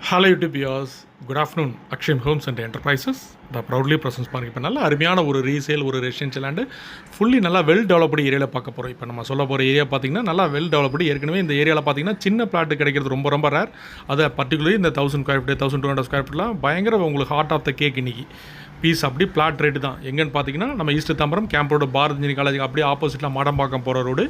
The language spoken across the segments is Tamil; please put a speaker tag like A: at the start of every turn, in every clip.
A: Hello YouTube viewers, good afternoon. Akshim Homes and Enterprises, the proudly presents பாருங்க. இப்போ நல்ல அருமையான ஒரு ரீசேல் ஒரு ரெசிடென்ஷியல் அண்ட் ஃபுல்லி நல்லா வெல் டெவலப்டு ஏரியாவில் பார்க்க போகிறோம். இப்போ நம்ம சொல்ல போகிற ஏரியா பார்த்தீங்கன்னா நல்லா வெல் டெவலப்டு. ஏற்கனவே இந்த ஏரியாவில் பார்த்தீங்கன்னா சின்ன பிளாட்டு கிடைக்கிறது ரொம்ப ரொம்ப ரேர். அது பர்டிகுலர்லி இந்த 1000 ஸ்கொயர் ஃபீட் 1200 ஸ்கொயர் ஃபீட்லாம் பயங்கர உங்களுக்கு ஹார்ட் ஆஃப் த கேக் இன்றைக்கி பீஸ் அப்படி பிளாட் ரேட்டு தான். எங்கன்னு பார்த்தீங்கன்னா நம்ம east Tambaram camp road Bharat engineering காலேஜுக்கு அப்படியே ஆப்போசிட்டில் மாடம்பாக்கம் போகிற road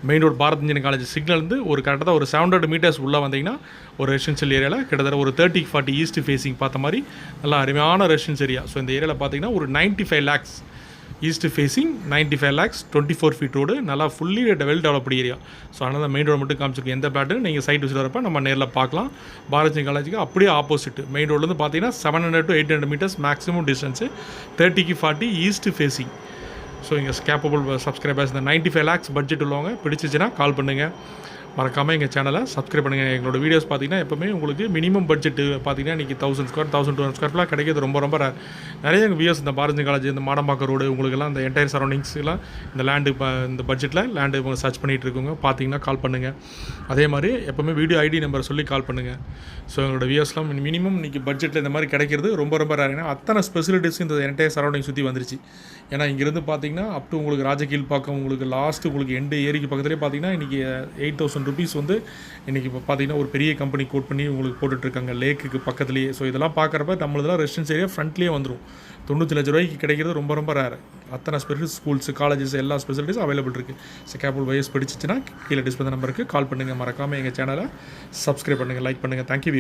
A: main road Bharat engineering college சிக்னல்ந்து ஒரு கரெக்டாக ஒரு 700 மீட்டர்ஸ் உள்ளே வந்தீங்கன்னா ஒரு ரெசிடென்ஷியல் ஏரியாவில் கிட்டத்தட்ட ஒரு 30-40 ஈஸ்ட் ஃபேஸிங் பார்த்த மாதிரி நல்லா அருமையான ரெசிடென்ஸ் ஏரியா. ஸோ இந்த ஏரியாவில் பார்த்தீங்கன்னா ஒரு 95 lakhs east facing 95 lakhs 24 feet road நல்லா fully well developed area. So அதனால் மெயின் ரோடு மட்டும் காமிச்சிருக்கோம். எந்த பிளாட்டு நீங்கள் சைட் விசிட் வரப்போ நம்ம நேரில் பார்க்கலாம். பாரத் காலேஜுக்கு அப்படியே ஆப்போசிட் மெயின் ரோட்லேருந்து பார்த்தீங்கன்னா 700 to 800 metres maximum distance 30-40 east facing. So இங்கே கேப்பபிள் சப்ஸ்கிரைபர்ஸ் இந்த 95 lakhs பட்ஜெட் உள்ளவங்க பிடிச்சிச்சின்னா கால் பண்ணுங்கள். மறக்காமல் எங்கள் சேனலை சப்ஸ்கிரைப் பண்ணுங்கள். எங்களோட வீடியோஸ் பார்த்தீங்கன்னா எப்போவுமே உங்களுக்கு மினிமம் பட்ஜெட்டு பார்த்தீங்கன்னா இன்றைக்கி 1000 ஸ்கொயர் 1200 ஸ்கொயர்லாம் கிடைக்கிறது ரொம்ப ரொம்ப ரேர். நிறைய எங்கள் வியூஸ் இந்த பாரதி காலேஜ் இந்த மாடம்பாக்கம் ரோடு உங்களுக்கெல்லாம் இந்த என்டையர் சரௌண்டிங்ஸ்லாம் இந்த லேண்டு இந்த பட்ஜெட்டில் லேண்டு சர்ச் பண்ணிகிட்டு இருக்கோங்க. பார்த்தீங்கன்னா கால் பண்ணுங்கள். அதே மாதிரி எப்போவுமே வீடியோ ஐடி நம்பர் சொல்லி கால் பண்ணுங்கள். ஸோ எங்களோட வியூஸ்லாம் மினிமம் இன்றைக்கி பட்ஜெட்டில் இந்த மாதிரி கிடைக்கிறது ரொம்ப ரொம்ப ரேர். ஏன்னா அத்தனை ஸ்பெசிலிட்டிஸ் இந்த என்டையர் சரௌண்டிங் சுற்றி வந்துருச்சு. ஏன்னா இங்கேருந்து பார்த்தீங்கன்னா அப் டு உங்களுக்கு ராஜகீழ் பார்க்க உங்களுக்கு லாஸ்ட்டு உங்களுக்கு எண்டு ஏரிக்கு பக்கத்துலேயே பார்த்தீங்கன்னா இன்றைக்கி 8000 rupees வந்து இன்றைக்கி இப்போ பார்த்தீங்கன்னா ஒரு பெரிய கம்பெனி கோட் பண்ணி உங்களுக்கு போட்டுட்ருக்காங்க லேக்குக்கு பக்கத்துலேயே. ஸோ இதெல்லாம் பார்க்குறப்ப நம்மளதெல்லாம் ரெசிடென்ஸ் ஏரியா ஃப்ரண்ட்லேயே வந்துடும். 90 லட்ச ரூபாய்க்கு கிடைக்கிறது ரொம்ப ரொம்ப ரேர். அத்தனை ஸ்பெசிலிட்டிஸ் ஸ்கூல்ஸ் காலேஜஸ் எல்லா ஸ்பெசிலிட்டிஸும் அவைலபிள் இருக்குது. ஸோ கேபிள் வயஸ் படிச்சிச்சுன்னா கீழே டிஸ்பிளே நம்பருக்கு கால் பண்ணுங்கள். மறக்காமல் எங்கள் சேனலை சப்ஸ்கிரைப் பண்ணுங்கள், லைக் பண்ணுங்கள். தேங்க்யூ.